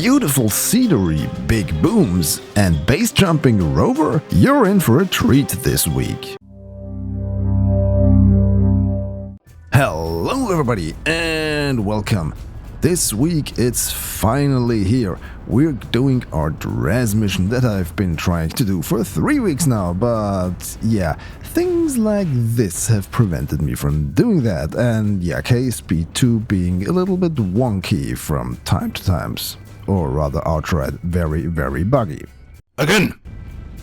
beautiful scenery, big booms, and base-jumping rover, you're in for a treat this week. Hello everybody and welcome. This week it's finally here. We're doing our Dres mission that I've been trying to do for 3 weeks now, but yeah, things like this have prevented me from doing that, and yeah, KSP2 being a little bit wonky from time to times, or rather outright very buggy. Again!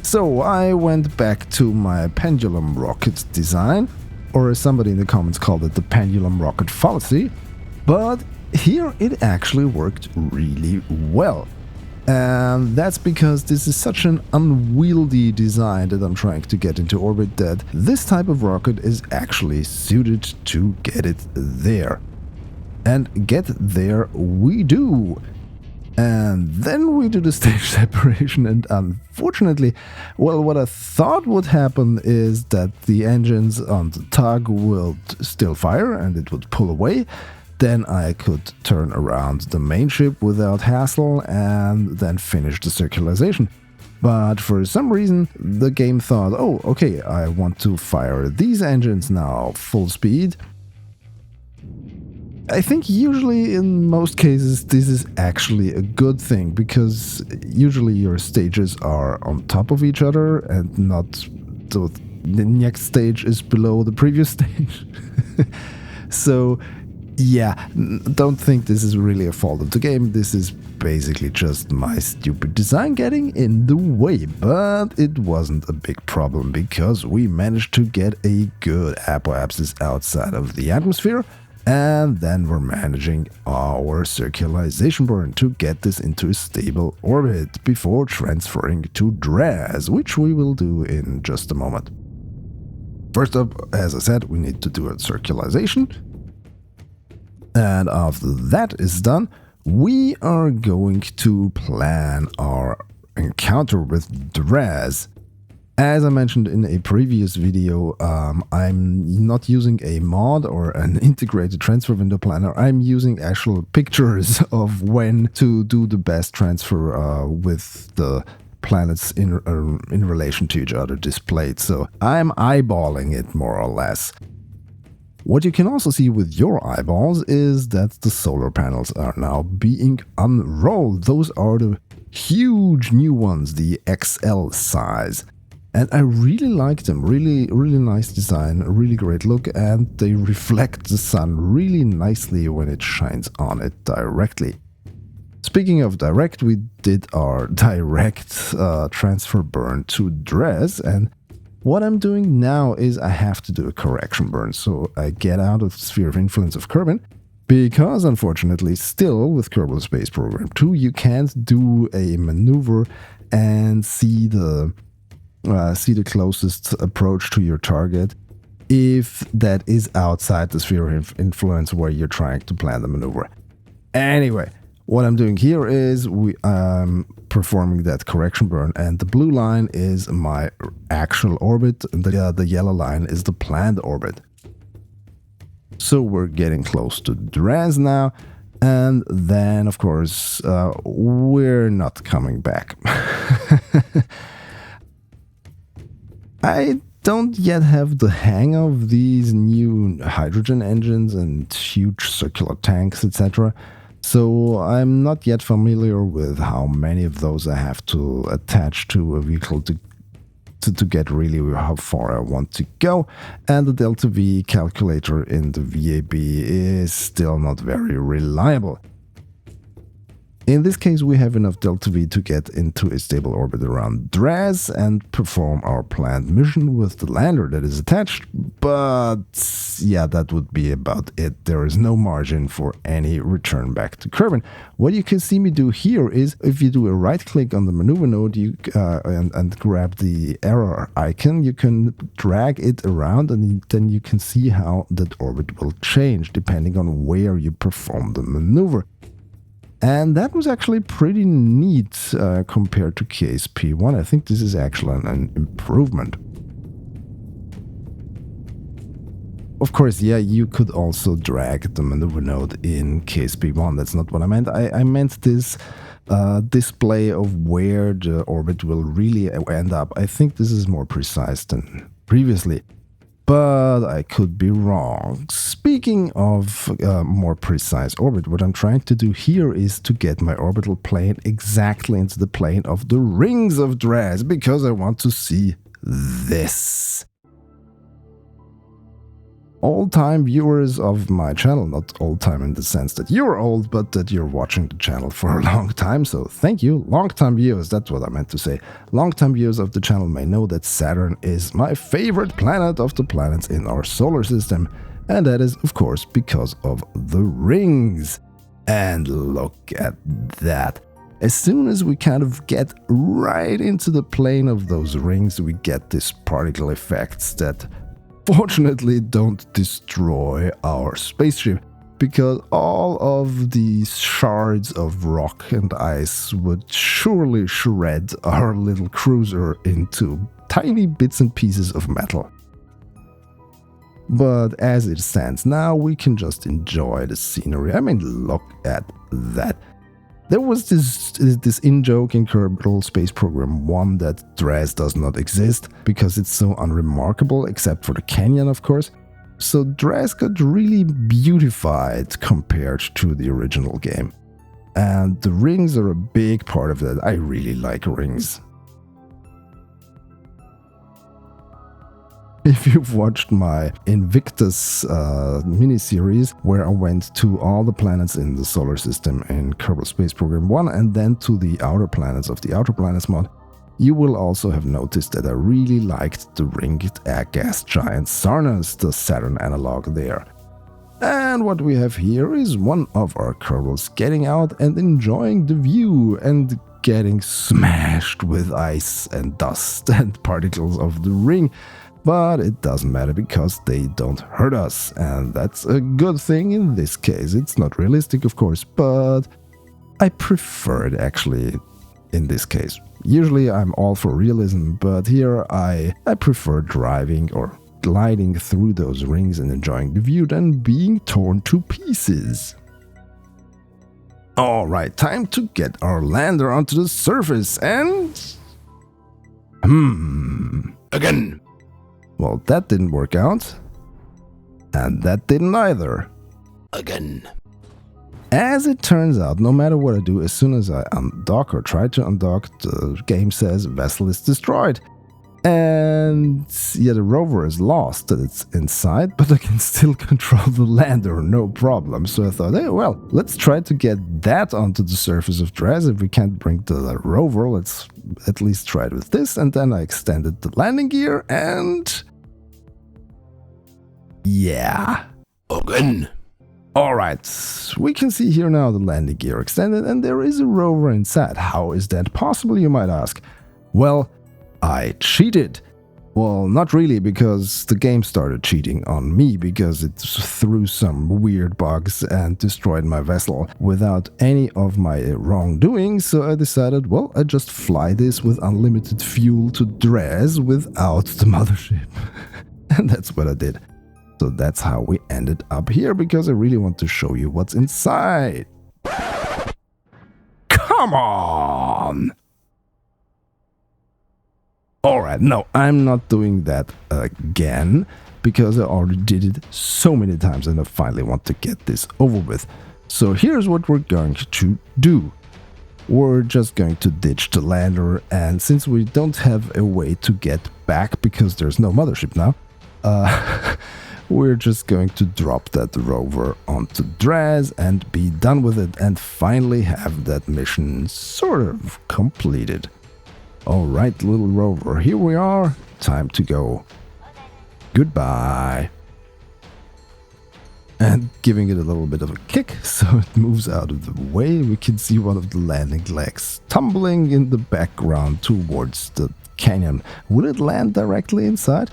So I went back to my pendulum rocket design, or as somebody in the comments called it, the pendulum rocket fallacy, but here it actually worked really well. And that's because this is such an unwieldy design that I'm trying to get into orbit that this type of rocket is actually suited to get it there. And get there we do. And then we do the stage separation, and unfortunately, well, what I thought would happen is that the engines on the tug will still fire and it would pull away. Then I could turn around the main ship without hassle and then finish the circularization. But for some reason, the game thought, oh, okay, I want to fire these engines now full speed. I think usually in most cases this is actually a good thing, because usually your stages are on top of each other and not the next stage is below the previous stage. So yeah, don't think this is really a fault of the game. This is basically just my stupid design getting in the way, but it wasn't a big problem because we managed to get a good apoapsis outside of the atmosphere. And then we're managing our circularization burn to get this into a stable orbit before transferring to Dres, which we will do in just a moment. First up, as I said, we need to do a circularization. And after that is done, we are going to plan our encounter with Dres. As I mentioned in a previous video, I'm not using a mod or an integrated transfer window planner. I'm using actual pictures of when to do the best transfer with the planets in relation to each other displayed. So I'm eyeballing it more or less. What you can also see with your eyeballs is that the solar panels are now being unrolled. Those are the huge new ones, the XL size. And I really like them, really nice design, a really great look, and they reflect the sun really nicely when it shines on it directly. Speaking of direct, we did our direct transfer burn to Dres, and what I'm doing now is I have to do a correction burn, so I get out of the sphere of influence of Kerbin, because unfortunately still with Kerbal Space Program 2 you can't do a maneuver and see the closest approach to your target if that is outside the sphere of influence where you're trying to plan the maneuver. Anyway, what I'm doing here is I'm performing that correction burn, and the blue line is my actual orbit and the yellow line is the planned orbit. So we're getting close to Dres now, and then of course we're not coming back. I don't yet have the hang of these new hydrogen engines and huge circular tanks, etc. So I'm not yet familiar with how many of those I have to attach to a vehicle to get really how far I want to go. And the delta V calculator in the VAB is still not very reliable. In this case, we have enough delta V to get into a stable orbit around Dres and perform our planned mission with the lander that is attached, but yeah, that would be about it. There is no margin for any return back to Kerbin. What you can see me do here is, if you do a right click on the maneuver node and grab the arrow icon, you can drag it around and then you can see how that orbit will change depending on where you perform the maneuver. And that was actually pretty neat compared to KSP1. I think this is actually an improvement. Of course, yeah, you could also drag the maneuver node in KSP1. That's not what I meant. I meant this display of where the orbit will really end up. I think this is more precise than previously, but I could be wrong. Speaking of more precise orbit, what I'm trying to do here is to get my orbital plane exactly into the plane of the rings of Dres, because I want to see this. Old-time viewers of my channel, not old-time in the sense that you're old, but that you're watching the channel for a long time, so thank you. Long-time viewers, that's what I meant to say. Long-time viewers of the channel may know that Saturn is my favorite planet of the planets in our solar system, and that is, of course, because of the rings. And look at that. As soon as we kind of get right into the plane of those rings, we get these particle effects that fortunately don't destroy our spaceship, because all of these shards of rock and ice would surely shred our little cruiser into tiny bits and pieces of metal. But as it stands now, we can just enjoy the scenery. I mean, look at that. There was this in-joke in Kerbal Space Program 1 that Dres does not exist, because it's so unremarkable, except for the canyon, of course. So Dres got really beautified compared to the original game. And the rings are a big part of that. I really like rings. If you've watched my Invictus miniseries, where I went to all the planets in the solar system in Kerbal Space Program 1 and then to the outer planets of the Outer Planets mod, you will also have noticed that I really liked the ringed gas giant Sarnas, the Saturn analog there. And what we have here is one of our Kerbals getting out and enjoying the view and getting smashed with ice and dust and particles of the ring. But it doesn't matter because they don't hurt us, and that's a good thing in this case. It's not realistic, of course, but I prefer it actually in this case. Usually I'm all for realism, but here I prefer driving or gliding through those rings and enjoying the view than being torn to pieces. Alright, time to get our lander onto the surface and... again. Well, that didn't work out. And that didn't either. Again. As it turns out, no matter what I do, as soon as I undock or try to undock, the game says vessel is destroyed. And yeah, the rover is lost that it's inside, but I can still control the lander, no problem. So I thought, hey, well, let's try to get that onto the surface of Dres. If we can't bring the rover, let's at least try it with this. And then I extended the landing gear and... yeah. Again. Alright, we can see here now the landing gear extended and there is a rover inside. How is that possible, you might ask? Well, I cheated. Well, not really, because the game started cheating on me because it threw some weird bugs and destroyed my vessel without any of my wrongdoing, so I decided, well, I just fly this with unlimited fuel to Dres without the mothership. And that's what I did. So that's how we ended up here, because I really want to show you what's inside. Come on! Alright, no, I'm not doing that again, because I already did it so many times and I finally want to get this over with. So here's what we're going to do. We're just going to ditch the lander, and since we don't have a way to get back because there's no mothership now, we're just going to drop that rover onto Dres and be done with it and finally have that mission sort of completed. Alright, little rover, here we are. Time to go. Goodbye. And giving it a little bit of a kick so it moves out of the way. We can see one of the landing legs tumbling in the background towards the canyon. Will it land directly inside?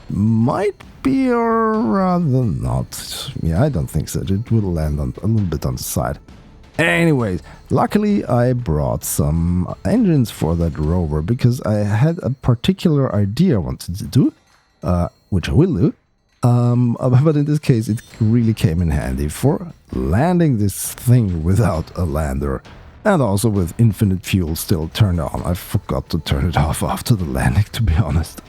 Might be, or rather not. Yeah, I don't think so. It will land on a little bit on the side. Anyways, luckily I brought some engines for that rover because I had a particular idea I wanted to do, which I will do. But in this case it really came in handy for landing this thing without a lander. And also with infinite fuel still turned on. I forgot to turn it off after the landing, to be honest.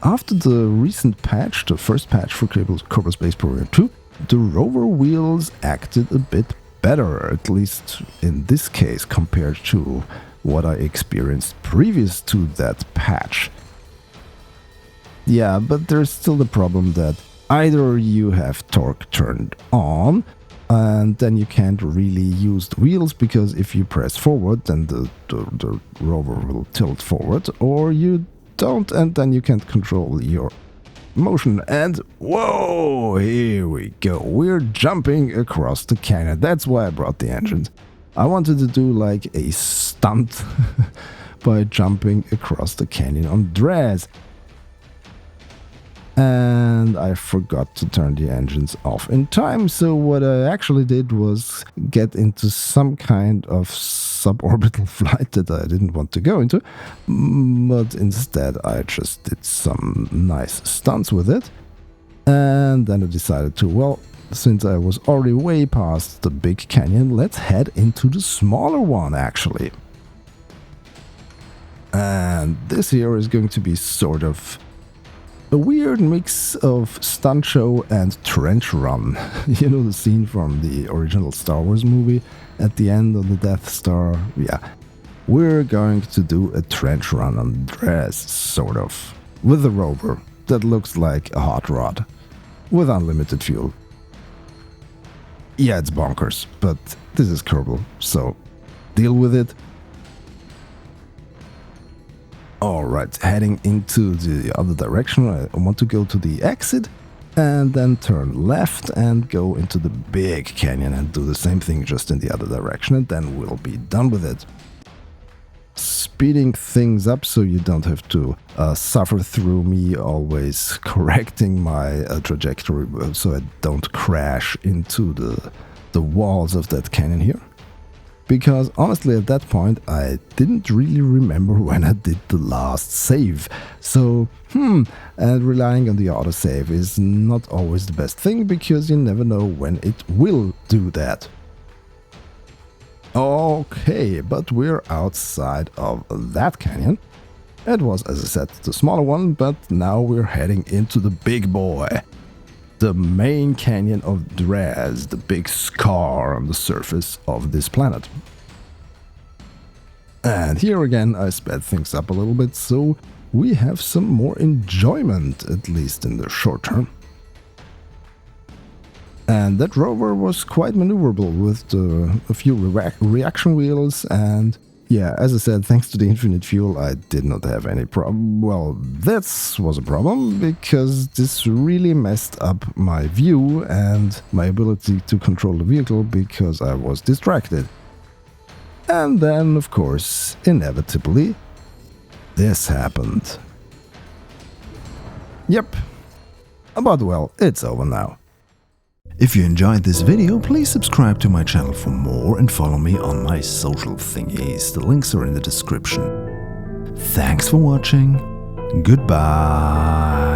After the recent patch, the first patch for Kerbal Space Program 2, the rover wheels acted a bit better, at least in this case, compared to what I experienced previous to that patch. Yeah, but there's still the problem that either you have torque turned on, and then you can't really use the wheels, because if you press forward, then the rover will tilt forward, or you don't, and then you can't control your motion. And whoa, here we go. We're jumping across the canyon. That's why I brought the engines. I wanted to do like a stunt by jumping across the canyon on Dres. And I forgot to turn the engines off in time, so what I actually did was get into some kind of suborbital flight that I didn't want to go into, but instead I just did some nice stunts with it. And then I decided to, well, since I was already way past the big canyon, let's head into the smaller one actually. And this here is going to be sort of a weird mix of stunt show and trench run. You know the scene from the original Star Wars movie at the end of the Death Star? Yeah. We're going to do a trench run on Dres, sort of, with a rover that looks like a hot rod, with unlimited fuel. Yeah, it's bonkers, but this is Kerbal, so deal with it. Alright, heading into the other direction. I want to go to the exit and then turn left and go into the big canyon and do the same thing just in the other direction, and then we'll be done with it. Speeding things up so you don't have to suffer through me always correcting my trajectory so I don't crash into the walls of that canyon here. Because honestly at that point I didn't really remember when I did the last save. So, and relying on the autosave is not always the best thing, because you never know when it will do that. Okay, but we're outside of that canyon. It was, as I said, the smaller one, but now we're heading into the big boy. The main canyon of Dres, the big scar on the surface of this planet. And here again I sped things up a little bit, so we have some more enjoyment, at least in the short term. And that rover was quite maneuverable with a few reaction wheels, and yeah, as I said, thanks to the infinite fuel I did not have any problem. Well, this was a problem, because this really messed up my view and my ability to control the vehicle, because I was distracted. And then, of course, inevitably, this happened. Yep. But well, it's over now. If you enjoyed this video, please subscribe to my channel for more and follow me on my social thingies. The links are in the description. Thanks for watching. Goodbye.